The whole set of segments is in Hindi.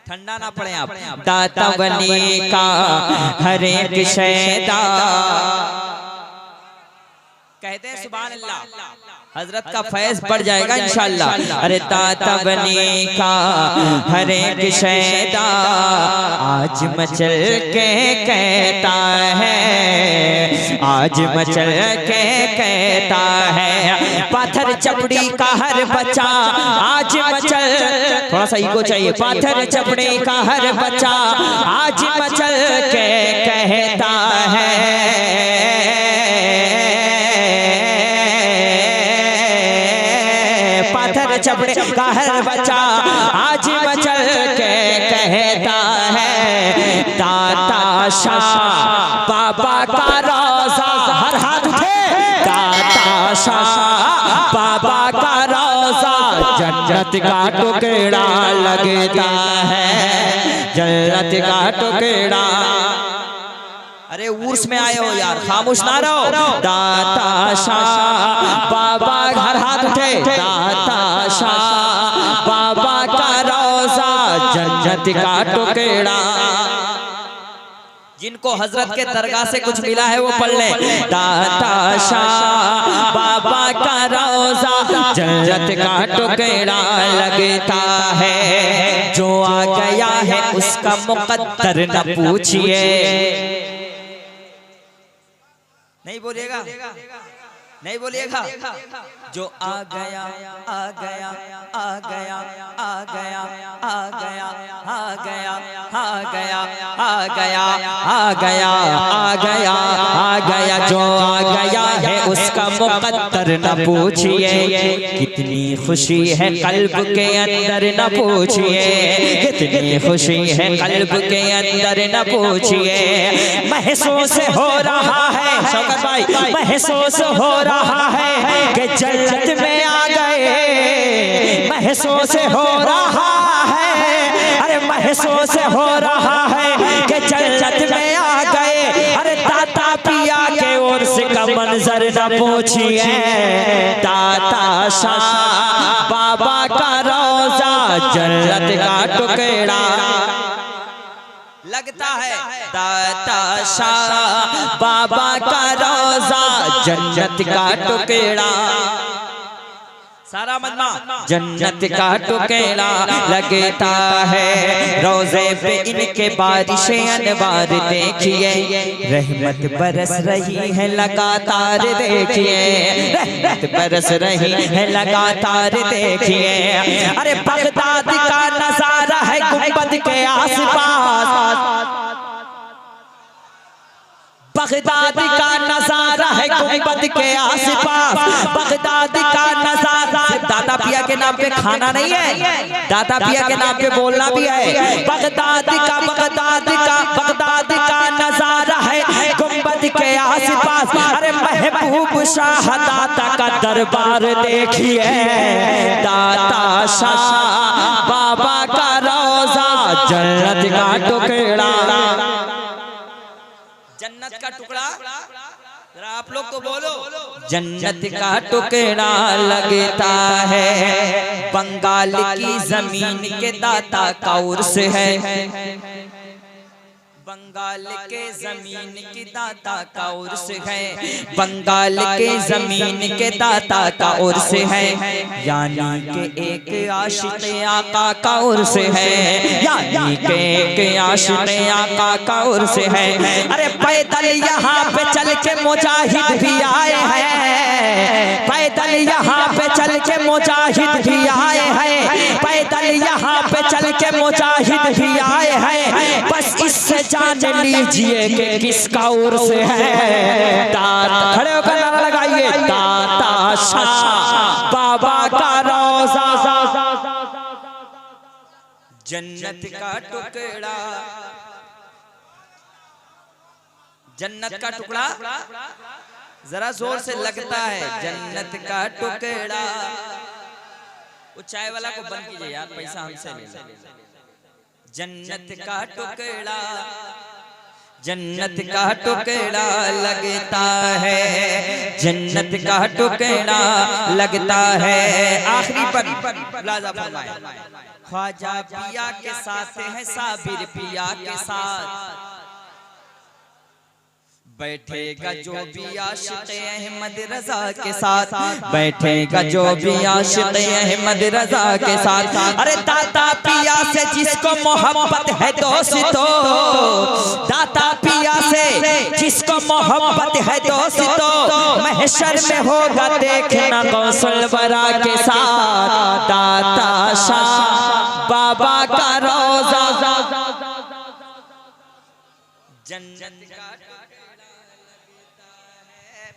ठंडा ना पड़े आप। दाता बनी का हर एक शैदा कहते हैं सुभान अल्लाह, हजरत का फैज बढ़ जाएगा इंशाअल्लाह। अरे दाता बनी का हर एक शैदा आज मचल के कहता है, आज मचल के कहता है। पाथर चपड़ी का हर बच्चा आज मचल, थोड़ा सा ईगो चाहिए। पाथर चपड़ी का हर बच्चा आज मचल के कहता है। चपड़े का हर बच्चा आज मचल के कहता है। दाता शाह बाबा का रोजा, हर हाथ उठे। दाता शाह बाबा का रोजा जन्नत का टुकड़ा लगता है, जन्नत का टुकड़ा। अरे उर्स में आए हो यार, खामोश ना रहो। दाता शाह बाबा, हर हाथ उठे। दाता शाह बाबा का रोजा जन्नत का टुकड़ा। जिनको हजरत के दरगाह से कुछ मिला है वो पढ़ ले। दाता शाह बाबा का रोजा जन्नत का टुकड़ा लगता है। जो आ गया है उसका मुकद्दर न पूछिए। नहीं बोलिएगा, नहीं बोलिएगा। जो आ गया आ गया आ गया आ गया आ गया आ गया आ गया आ गया आ गया आ गया आ गया, जो आ गया है उसका मुकद्दर न पूछिए। कितनी खुशी है कल्ब के अंदर न पूछिए, कितनी खुशी है कल्ब के अंदर न पूछिए। महसूस हो रहा है शौकत भाई, महसूस हो रहा है कि जन्नत में आ गए। महसूस हो रहा है, अरे महसूस हो रहा है कि जन्नत में आ गए। अरे दाता पिया के उर्स का मंजर न पूछिए। दाता शाह बाबा का रोजा जन्नत का टुकड़ा लगता है। दाता शाह बाबा का रोजा जन्नत का टुकड़ा, सारा मजमा जन्नत का टुकड़ा लगता है। रोजे पे इनके बारिशें अनवार देखिए, रहमत बरस रही है लगातार देखिए, रहमत बरस रही है लगातार देखिए। अरे बगदाद का नजारा है गुंबद के आसपास, बगदाद का नजारा है गुंबद के आसपास, बगदाद का नजारा। दाता पिया के नाम पे खाना नहीं है, दाता पिया के नाम पे बोलना भी है। बगदाद का बगदाद का नजारा है गुंबद के आसपास। अरे महबूब शाह दाता का दरबार देखिए। दाता शाह बाबा का रोजा जन्नत का टुकड़ा, जन्नत का टुकड़ा। जरा आप लोग तो बोलो, जन्नत का टुकड़ा लगता है। बंगाल की जमीन के दाता का उर्स है, बंगाल के जमीन की दाता का उर्स है, बंगाल के जमीन के दाता का उर्स है। यानी के एक आशिक़ आका का उर्स है, यानी के एक आशिक़ आका का उर्स है। अरे पैदल यहाँ पे चल के मुजाहिद भी आए हैं, पैदल यहाँ पे चल के मुजाहिद भी आए हैं, पैदल यहाँ पे चल के मुजाहिद भी आए हैं। बस इससे जान लीजिए कि किसका उर्स है। दाता खड़े होकर नारा लगाइए, दाता शाह बाबा का रोजा जन्नत का टुकड़ा, जन्नत का टुकड़ा। जरा जोर से लगता है, जन्नत का टुकड़ा। वो चाय वाला को बंद कीजिए यार, पैसा हमसे ले। जन्नत का टुकड़ा, जन्नत का टुकड़ा लगता है, जन्नत का टुकड़ा लगता है। आखिरी पर लाजा फरमाया, ख्वाजा पिया के साथ है साबिर पिया के साथ, बैठेगा जो भी आशिक़ अहमद रजा के साथ, बैठेगा जो भी आशिक़ अहमद रजा के साथ। अरे दाता पिया से जिसको मोहब्बत है दोस्तों, दाता पिया से जिसको मोहब्बत है दोस्तों, महशर में होगा देखना कौशल बरा के साथ, दाता शाह बाबा का रोजा जन्नत का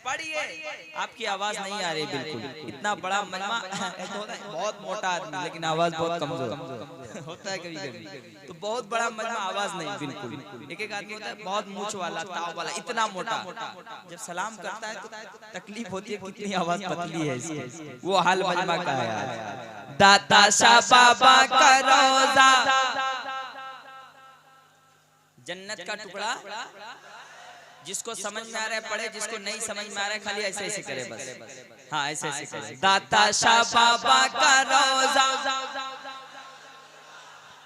पढ़िए। आपकी आवाज नहीं आ रही बिल्कुल, इतना बड़ा मजमा बहुत मोटा आदमी लेकिन आवाज बहुत कमजोर होता है कभी कभी, तो बहुत बड़ा मजमा आवाज नहीं बिल्कुल। एक एक आदमी होता है बहुत मूंछ वाला ताव वाला इतना मोटा, जब सलाम करता है तो तकलीफ होती है कितनी आवाज पतली है इसकी, वो हाल मजमा का है। दाता शाह बाबा का रोजा जन्नत का टुकड़ा, जिसको समझ में आ रहा है पढ़े, जिसको नहीं समझ में आ रहा है खाली ऐसे ऐसे करे बस। हाँ ऐसे ऐसे करे। दाता शाह बाबा का रोजा,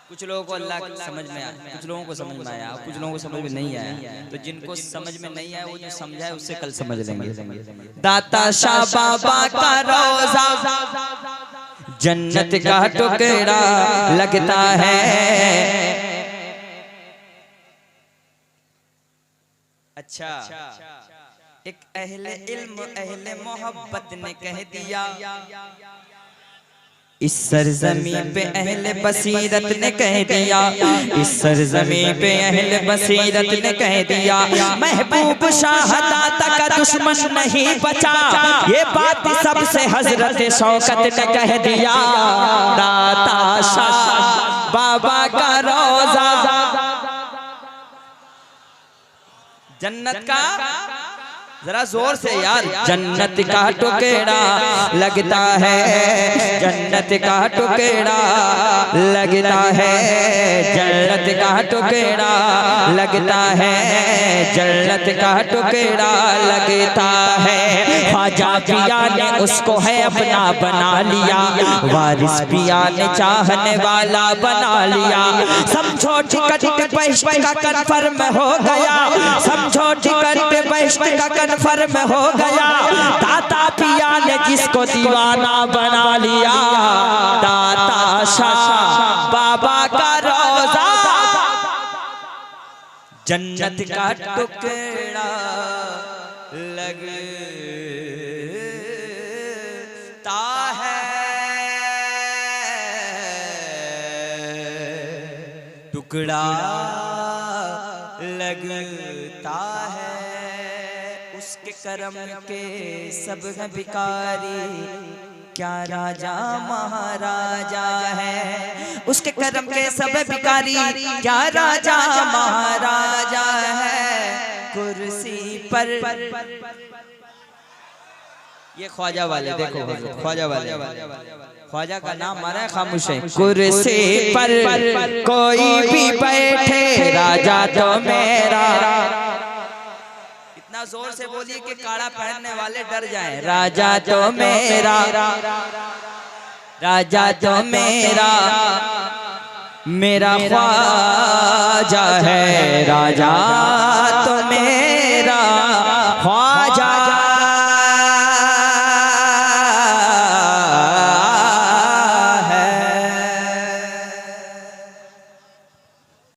कुछ लोगों को अल्लाह समझ में आया, कुछ लोगों को समझ में आया, कुछ लोगों को समझ में नहीं आया, तो जिनको समझ में नहीं आया वो जो समझा है उससे कल समझ लेंगे। दाता शाह बाबा का रोजा जन्नत का टुकड़ा लगता है। अच्छा, एक अहले इल्म अहले मोहब्बत ने कह दिया, इस सरजमीं पे अहले बसीरत ने कह दिया, इस सरजमीं पे अहले बसीरत ने कह दिया, महबूब शाह दाता का दुश्मन नहीं बचा, ये बात सबसे हजरत शौकत ने कह दिया। दाता शाह बाबा का रोजा जन्नत का, जरा जोर से यार, जन्नत का टुकड़ा लगता है, जन्नत का टुकड़ा लगता है, जन्नत का टुकड़ा लगता है, जन्नत का टुकड़ा लगता है। ख्वाजा पिया ने उसको है अपना बना लिया, वारिस पिया ने चाहने वाला बना लिया। समझो टिकट बहिश्त का कन्फर्म हो गया, समझो टिकट बहिश्त का कन्फर्म हो गया। दाता पिया ने जिसको दीवाना बना लिया, दाता शाह बाबा का रोजा जन्नत का टुकड़ा लगता है, टुकड़ा लगता है। उसके करम के सब है भिखारी, क्या राजा महाराजा है, उसके करम के सब भिखारी, क्या राजा महाराजा है। कुर्सी पर ये ख्वाजा वाले देखो, ख्वाजा वाले, ख्वाजा का नाम मारा है खामोश है। कुर्सी पर कोई भी बैठे राजा तो मेरा, इतना जोर से बोलिए कि काड़ा पहनने वाले डर जाएं। राजा तो मेरा, राजा तो मेरा, मेरा ख्वाजा है राजा